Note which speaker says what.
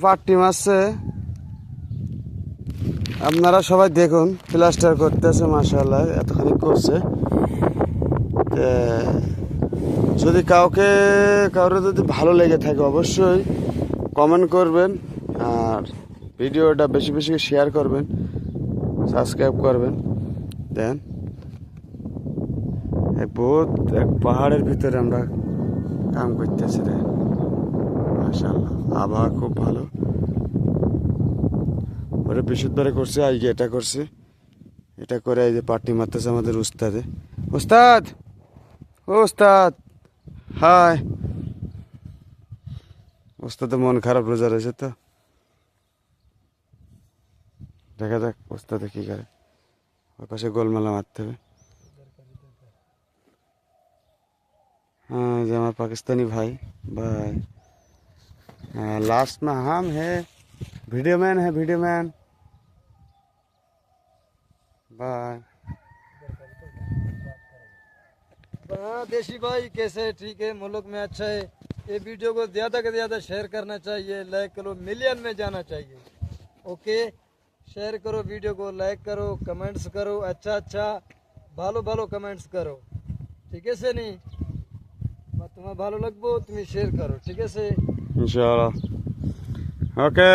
Speaker 1: পাট্টি মারছে, আপনারা সবাই দেখুন। প্লাস্টার করতেছে, মাশাআল্লাহ এতখানি করছে। যদি কাউরে যদি ভালো লেগে থাকে অবশ্যই কমেন্ট করবেন, আর ভিডিওটা বেশি বেশি শেয়ার করবেন, সাবস্ক্রাইব করবেন। দেন এক পাহাড়ের ভিতরে আমরা কাম করতেছি, দেখেন মাশাআল্লাহ আবহাওয়া খুব ভালো। ওরা বৃহস্পতিবারে করছে, আজকে এটা করছে। এটা করে এই যে পাট্টি মারতেছে আমাদের উস্তাদে। উস্তাদ, ও উস্তাদ, হাই। উস্তাদের মন খারাপ, রোজা রয়েছে তো। দেখা যাক উস্তাদে কি করে। ওর পাশে গোলমালা মারতে হবে। हाँ जो हमारे पाकिस्तानी भाई लास्ट में हम है, वीडियो मैन बाय।
Speaker 2: देशी भाई कैसे? ठीक है, मुल्क में अच्छा है। ये वीडियो को ज़्यादा से ज़्यादा शेयर करना चाहिए, लाइक करो, मिलियन में जाना चाहिए। ओके, शेयर करो वीडियो को, लाइक करो, कमेंट्स करो, अच्छा ভালো ভালো কমেন্টস করো, ঠিক আছে? নি তোমার ভালো লাগবো, তুমি শেয়ার করো, ঠিক আছে?
Speaker 1: इंशाल्लाह। ओके।